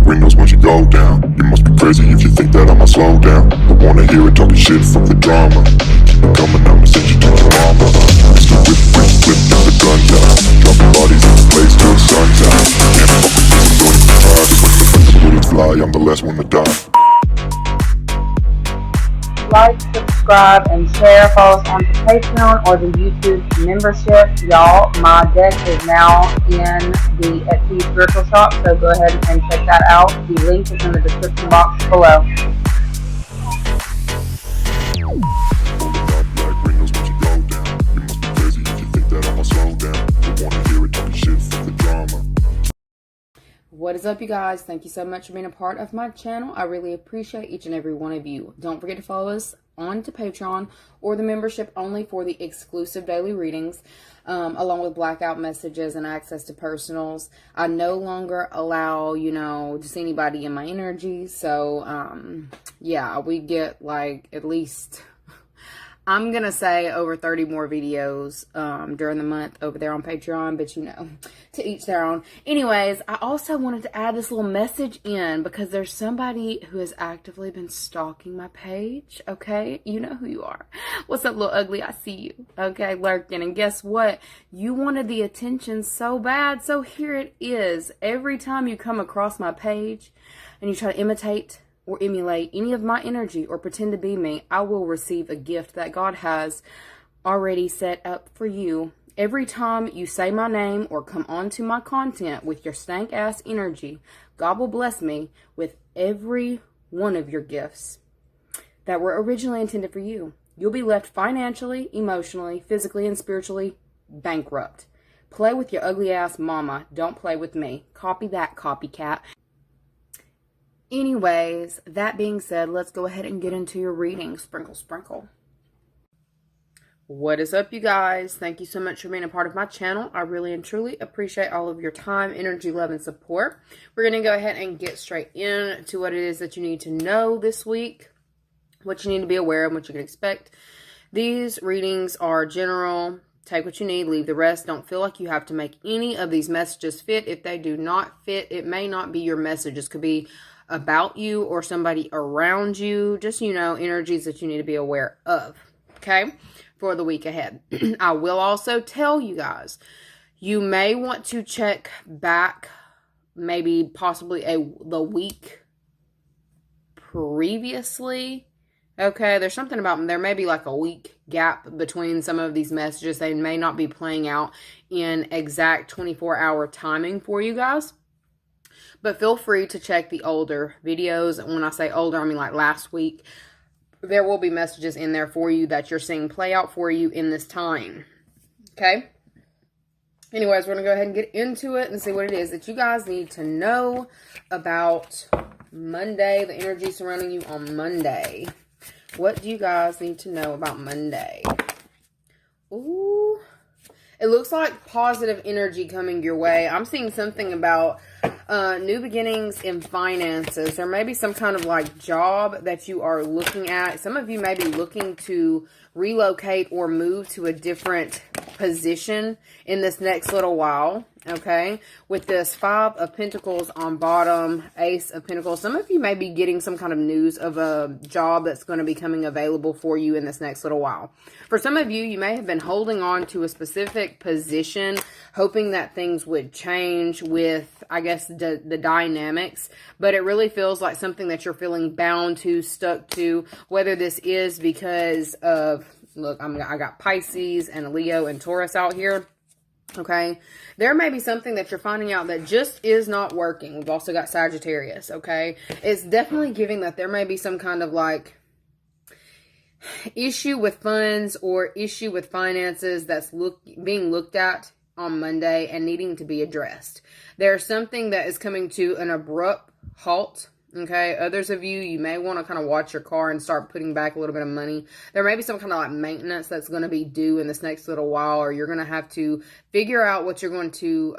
windows once you go down. You must be crazy if you think that I'ma slow down. I wanna hear it talking shit from the drama. Keep it coming, I'ma send you to your mama. Mr. Whip, whip, whip, get the guns out. Dropping bodies in the place till the sun's out. Can't fuck with this, don't even try. Cause when the bullets fly, I'm the last one to die. Like, subscribe, and share. Follow us on the Patreon or the YouTube membership. Y'all, my deck is now in the Etsy Spiritual Shop, so go ahead and check that out. The link is in the description box below. What is up, you guys? Thank you so much for being a part of my channel. I really appreciate each and every one of you. Don't forget to follow us on to Patreon or the membership only for the exclusive daily readings, along with blackout messages and access to personals. I no longer allow, just anybody in my energy. So, yeah, we get like at least, I'm going to say over 30 more videos during the month over there on Patreon, but to each their own. Anyways, I also wanted to add this little message in because there's somebody who has actively been stalking my page, okay? You know who you are. What's up, little ugly? I see you, okay, lurking. And guess what? You wanted the attention so bad, so here it is. Every time you come across my page and you try to imitate or emulate any of my energy or pretend to be me, I will receive a gift that God has already set up for you. Every time you say my name or come onto my content with your stank ass energy, God will bless me with every one of your gifts that were originally intended for you. You'll be left financially, emotionally, physically, and spiritually bankrupt. Play with your ugly ass mama. Don't play with me. Copy that, copycat. Anyways, that being said, let's go ahead and get into your reading. Sprinkle, sprinkle. What is up, you guys? Thank you so much for being a part of my channel. I really and truly appreciate all of your time, energy, love, and support. We're going to go ahead and get straight into what it is that you need to know this week, what you need to be aware of, what you can expect. These readings are general. Take what you need, leave the rest. Don't feel like you have to make any of these messages fit. If they do not fit, it may not be your message. This could be about you or somebody around you. Just, energies that you need to be aware of, okay, for the week ahead. I will also tell you guys, you may want to check back maybe possibly the week previously. Okay, there's something about, there may be like a week gap between some of these messages. They may not be playing out in exact 24-hour timing for you guys. But feel free to check the older videos. And when I say older, I mean like last week. There will be messages in there for you that you're seeing play out for you in this time. Okay? Anyways, we're going to go ahead and get into it and see what it is that you guys need to know about Monday, the energy surrounding you on Monday. What do you guys need to know about Monday? Ooh. It looks like positive energy coming your way. I'm seeing something about new beginnings in finances. There may be some kind of like job that you are looking at. Some of you may be looking to relocate or move to a different position in this next little while. Okay, with this 5 of Pentacles on bottom, Ace of Pentacles, some of you may be getting some kind of news of a job that's going to be coming available for you in this next little while. For some of you, you may have been holding on to a specific position, hoping that things would change with, I guess, the dynamics, but it really feels like something that you're feeling bound to, stuck to, whether this is because of, look, I got Pisces and Leo and Taurus out here. Okay, there may be something that you're finding out that just is not working. We've also got Sagittarius, okay? It's definitely giving that there may be some kind of like issue with funds or issue with finances that's being looked at on Monday and needing to be addressed. There's something that is coming to an abrupt halt. Okay, others of you, you may want to kind of watch your car and start putting back a little bit of money. There may be some kind of like maintenance that's going to be due in this next little while, or you're going to have to figure out what you're going to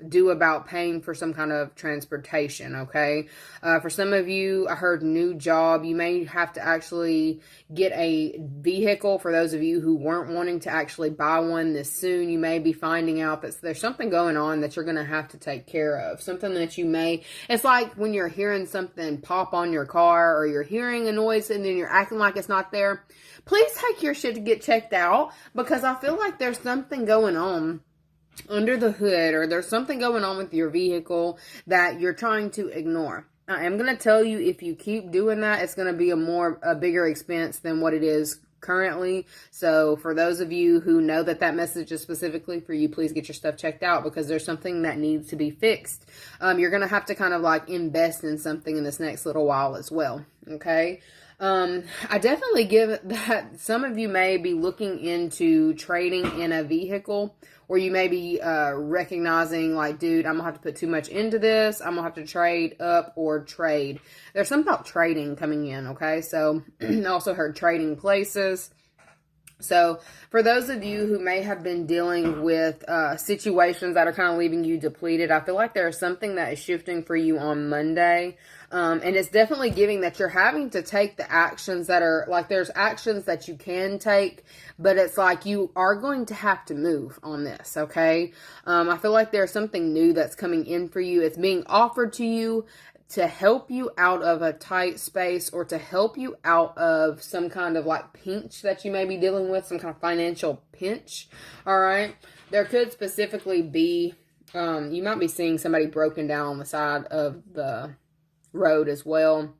do about paying for some kind of transportation, okay? For some of you, I heard new job. You may have to actually get a vehicle. For those of you who weren't wanting to actually buy one this soon, you may be finding out that there's something going on that you're going to have to take care of. Something that you may, it's like when you're hearing something pop on your car, or you're hearing a noise and then you're acting like it's not there. Please take your shit to get checked out, because I feel like there's something going on under the hood, or there's something going on with your vehicle that you're trying to ignore. I am going to tell you, if you keep doing that, it's going to be a bigger expense than what it is currently. So for those of you who know that that message is specifically for you, please get your stuff checked out, because there's something that needs to be fixed. You're going to have to kind of like invest in something in this next little while as well. Okay. I definitely give that some of you may be looking into trading in a vehicle, or you may be recognizing like, dude, I'm gonna have to put too much into this. I'm gonna have to trade up or trade. There's something about trading coming in, okay? So I also heard trading places. So for those of you who may have been dealing with situations that are kind of leaving you depleted, I feel like there's something that is shifting for you on Monday. And it's definitely giving that you're having to take the actions that are like, there's actions that you can take, but it's like you are going to have to move on this, okay? I feel like there's something new that's coming in for you. It's being offered to you to help you out of a tight space, or to help you out of some kind of like pinch that you may be dealing with, some kind of financial pinch. All right. There could specifically be, you might be seeing somebody broken down on the side of the road as well.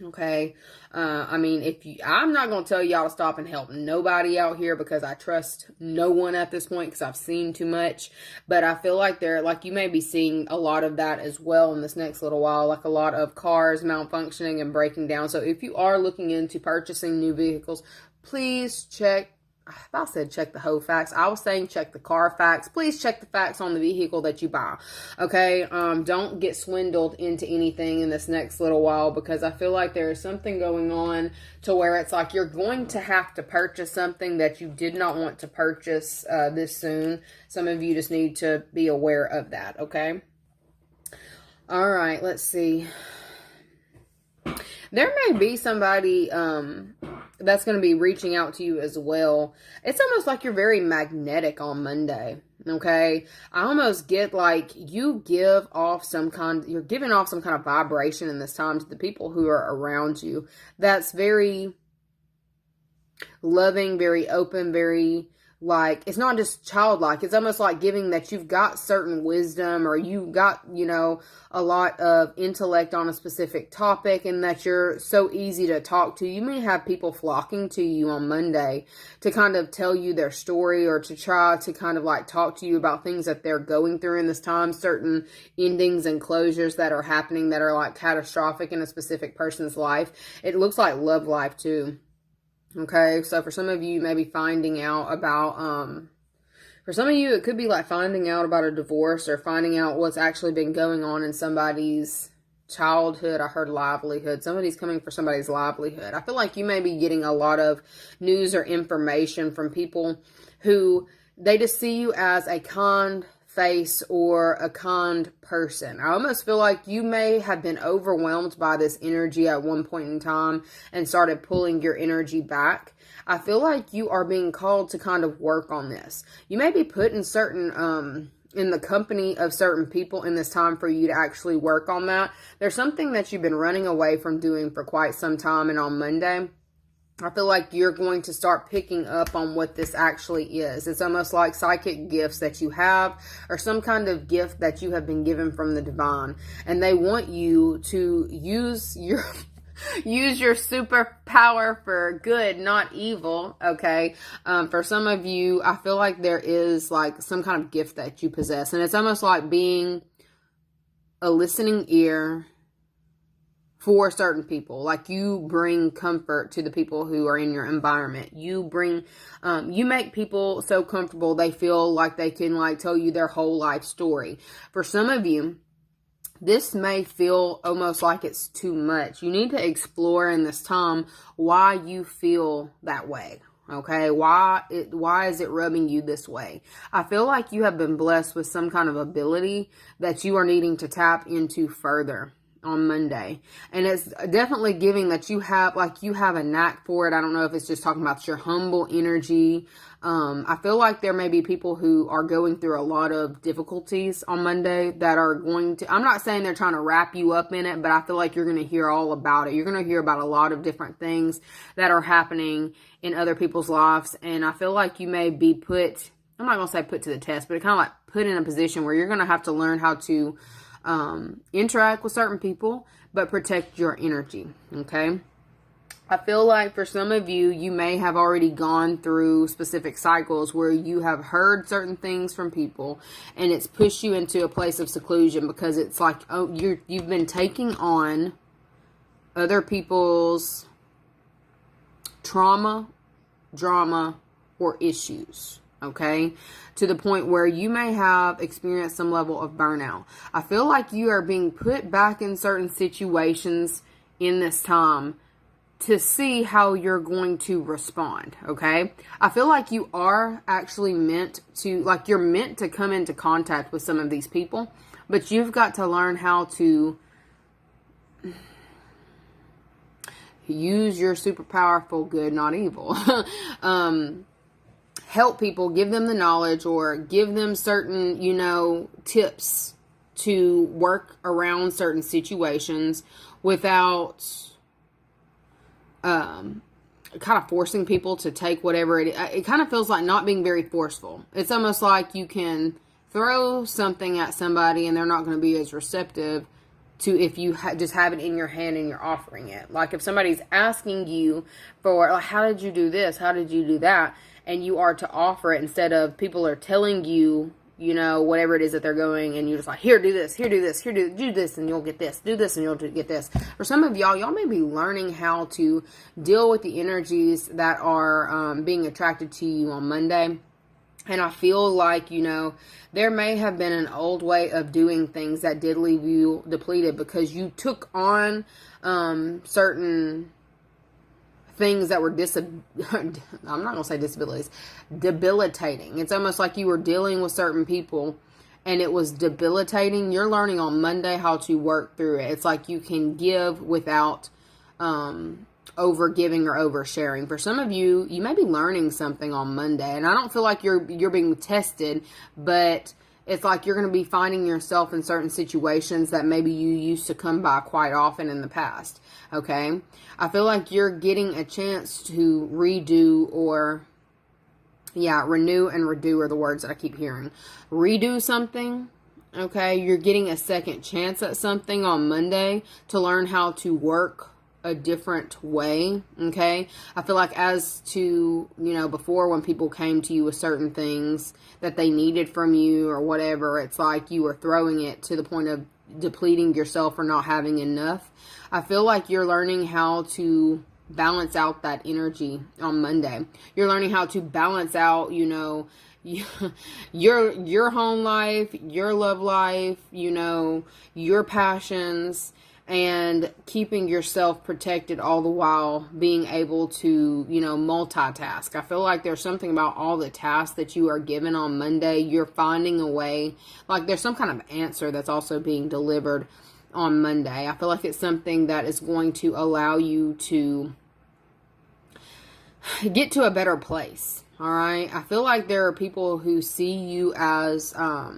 Okay. I mean, I'm not going to tell y'all to stop and help nobody out here, because I trust no one at this point, because I've seen too much. But I feel like you may be seeing a lot of that as well in this next little while, like a lot of cars malfunctioning and breaking down. So if you are looking into purchasing new vehicles, please check. If I said check the whole facts, I was saying check the car facts. Please check the facts on the vehicle that you buy. Okay. Don't get swindled into anything in this next little while, because I feel like there is something going on to where it's like you're going to have to purchase something that you did not want to purchase this soon. Some of you just need to be aware of that. Okay. All right. Let's see. There may be somebody that's going to be reaching out to you as well. It's almost like you're very magnetic on Monday, okay? I almost get like you're giving off some kind of vibration in this time to the people who are around you. That's very loving, very open, very like, it's not just childlike. It's almost like giving that you've got certain wisdom, or you got, a lot of intellect on a specific topic, and that you're so easy to talk to. You may have people flocking to you on Monday to kind of tell you their story, or to try to kind of like talk to you about things that they're going through in this time, certain endings and closures that are happening that are like catastrophic in a specific person's life. It looks like love life too. Okay, so for some of you, maybe finding out about, for some of you, it could be like finding out about a divorce, or finding out what's actually been going on in somebody's childhood. I heard livelihood. Somebody's coming for somebody's livelihood. I feel like you may be getting a lot of news or information from people who, they just see you as a kind face or a kind person. I almost feel like you may have been overwhelmed by this energy at one point in time and started pulling your energy back. I feel like you are being called to kind of work on this. You may be put in certain, in the company of certain people in this time for you to actually work on that. There's something that you've been running away from doing for quite some time, and on Monday, I feel like you're going to start picking up on what this actually is. It's almost like psychic gifts that you have, or some kind of gift that you have been given from the divine. And they want you to use your superpower for good, not evil. Okay. For some of you, I feel like there is like some kind of gift that you possess. And it's almost like being a listening ear for certain people. Like, you bring comfort to the people who are in your environment. You bring, you make people so comfortable they feel like they can like tell you their whole life story. For some of you, this may feel almost like it's too much. You need to explore in this time why you feel that way. Okay, why is it rubbing you this way? I feel like you have been blessed with some kind of ability that you are needing to tap into further on Monday. And it's definitely giving that you have a knack for it. I don't know if it's just talking about your humble energy. I feel like there may be people who are going through a lot of difficulties on Monday that are going to, I'm not saying they're trying to wrap you up in it, but I feel like you're going to hear all about it. You're going to hear about a lot of different things that are happening in other people's lives. And I feel like you may be put, I'm not going to say put to the test, but kind of like put in a position where you're going to have to learn how to interact with certain people, but protect your energy. Okay. I feel like for some of you, you may have already gone through specific cycles where you have heard certain things from people and it's pushed you into a place of seclusion because it's like, oh, you've been taking on other people's trauma, drama, or issues. Okay, to the point where you may have experienced some level of burnout. I feel like you are being put back in certain situations in this time to see how you're going to respond. Okay, I feel like you are actually meant to, like you're meant to come into contact with some of these people, but you've got to learn how to use your super powerful good, not evil. Help people, give them the knowledge or give them certain, tips to work around certain situations without kind of forcing people to take whatever it is. It kind of feels like not being very forceful. It's almost like you can throw something at somebody and they're not going to be as receptive to if you just have it in your hand and you're offering it. Like if somebody's asking you for, like, how did you do this? How did you do that? And you are to offer it instead of people are telling you, whatever it is that they're going, and you're just like, here, do this, here, do this, here, do this, and you'll get this, do this, and you'll get this. For some of y'all may be learning how to deal with the energies that are being attracted to you on Monday. And I feel like, there may have been an old way of doing things that did leave you depleted because you took on certain things that were I'm not going to say disabilities, debilitating. It's almost like you were dealing with certain people and it was debilitating. You're learning on Monday how to work through it. It's like you can give without over giving or oversharing. For some of you, you may be learning something on Monday, and I don't feel like you're being tested, but it's like you're going to be finding yourself in certain situations that maybe you used to come by quite often in the past. Okay, I feel like you're getting a chance to renew and redo are the words that I keep hearing. Redo something. Okay, you're getting a second chance at something on Monday to learn how to work a different way. Okay, I feel like as to before, when people came to you with certain things that they needed from you or whatever, it's like you were throwing it to the point of depleting yourself or not having enough. I feel like you're learning how to balance out that energy on Monday. You're learning how to balance out your home life, your love life, your passions, and keeping yourself protected all the while being able to, multitask. I feel like there's something about all the tasks that you are given on Monday. You're finding a way, like there's some kind of answer that's also being delivered on Monday. I feel like it's something that is going to allow you to get to a better place. All right. I feel like there are people who see you as, I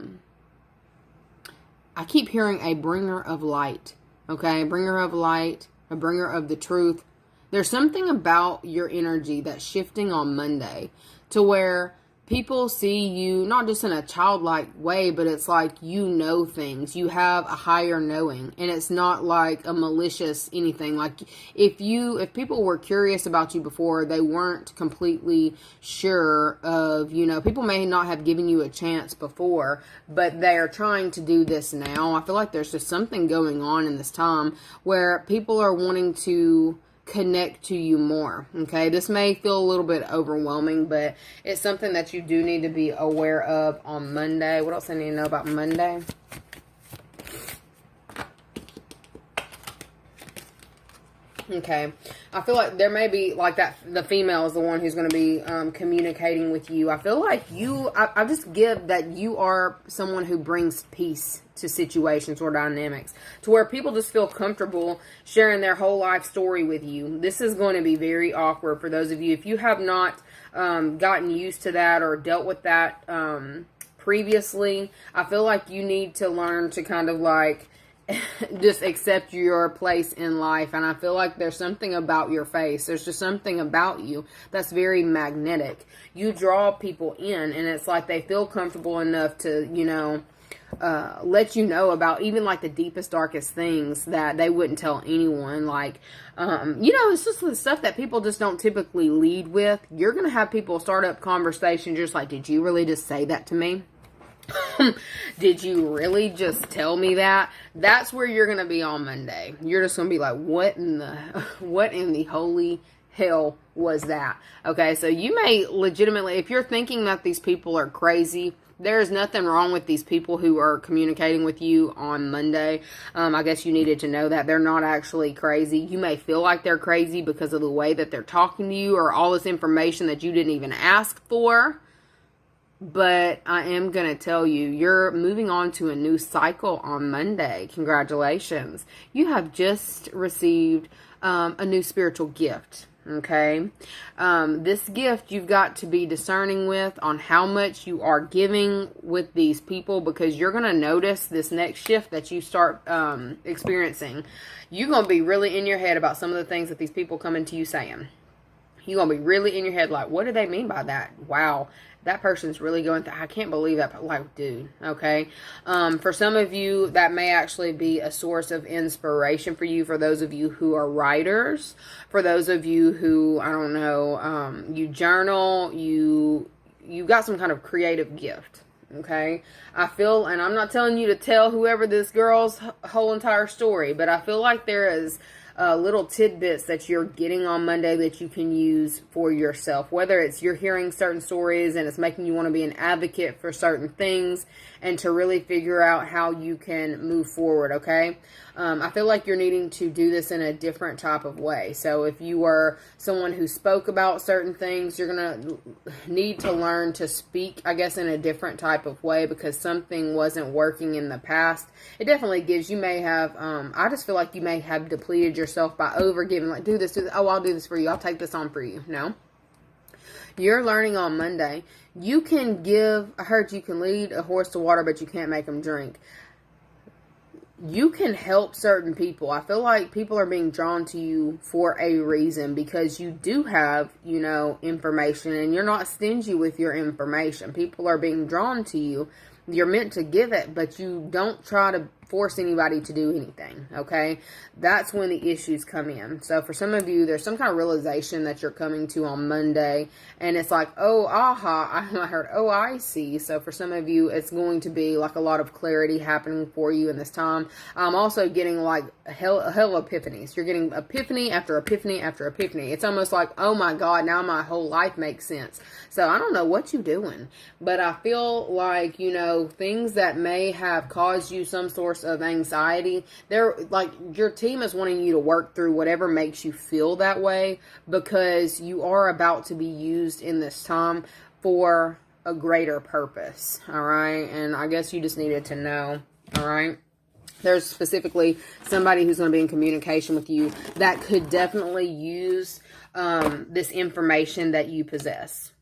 keep hearing a bringer of light. Okay, bringer of light, a bringer of the truth. There's something about your energy that's shifting on Monday to where people see you not just in a childlike way, but it's like things. You have a higher knowing, and it's not like a malicious anything. Like if people were curious about you before, they weren't completely sure of, people may not have given you a chance before, but they are trying to do this now. I feel like there's just something going on in this time where people are wanting to connect to you more. Okay, this may feel a little bit overwhelming, but it's something that you do need to be aware of on Monday. What else I need to know about Monday? Okay, I feel like there may be like that. The female is the one who's going to be communicating with you. I feel like I just give that you are someone who brings peace to situations or dynamics, to where people just feel comfortable sharing their whole life story with you. This is going to be very awkward for those of you if you have not gotten used to that or dealt with that previously. I feel like you need to learn to kind of like just accept your place in life. And I feel like there's something about your face. There's just something about you that's very magnetic. You draw people in, and it's like they feel comfortable enough to, you know, let you know about even like the deepest, darkest things that they wouldn't tell anyone. Like, you know, it's just the stuff that people just don't typically lead with. You're going to have people start up conversations just like, did you really just say that to me? Did you really just tell me that? That's where you're going to be on Monday. You're just going to be like, what in the holy hell was that? Okay, so you may legitimately, if you're thinking that these people are crazy, there's nothing wrong with these people who are communicating with you on Monday. I guess you needed to know that they're not actually crazy. You may feel like they're crazy because of the way that they're talking to you or all this information that you didn't even ask for. But I am going to tell you, you're moving on to a new cycle on Monday. Congratulations. You have just received a new spiritual gift. Okay. This gift you've got to be discerning with on how much you are giving with these people, because you're going to notice this next shift that you start experiencing. You're going to be really in your head about some of the things that these people coming to you saying. You're going to be really in your head like, what do they mean by that? Wow. That person's really going through, I can't believe that. Like, dude, okay? For some of you, that may actually be a source of inspiration for you. For those of you who are writers, for those of you who, I don't know, you journal, you got some kind of creative gift, okay? I feel, and I'm not telling you to tell whoever this girl's whole entire story, but I feel like there is little tidbits that you're getting on Monday that you can use for yourself. Whether it's you're hearing certain stories and it's making you want to be an advocate for certain things and to really figure out how you can move forward, okay? I feel like you're needing to do this in a different type of way. So if you are someone who spoke about certain things, you're going to need to learn to speak, I guess, in a different type of way because something wasn't working in the past. It definitely gives, you may have, I just feel like you may have depleted yourself by over giving, like, do this, oh, I'll do this for you. I'll take this on for you. No. You're learning on Monday. You can give, I heard you can lead a horse to water, but you can't make them drink. You can help certain people. I feel like people are being drawn to you for a reason because you do have, you know, information and you're not stingy with your information. People are being drawn to you. You're meant to give it, but you don't try to force anybody to do anything, okay? That's when the issues come in. So for some of you, there's some kind of realization that you're coming to on Monday, and it's like, oh, aha, I heard, oh, I see. So for some of you, it's going to be like a lot of clarity happening for you in this time. I'm also getting like a hell epiphanies. You're getting epiphany after epiphany after epiphany. It's almost like, oh my God, now my whole life makes sense. So I don't know what you're doing, but I feel like, you know, things that may have caused you some source of anxiety, they're like, your team is wanting you to work through whatever makes you feel that way, because you are about to be used in this time for a greater purpose. All right. And I guess you just needed to know. All right. There's specifically somebody who's going to be in communication with you that could definitely use this information that you possess.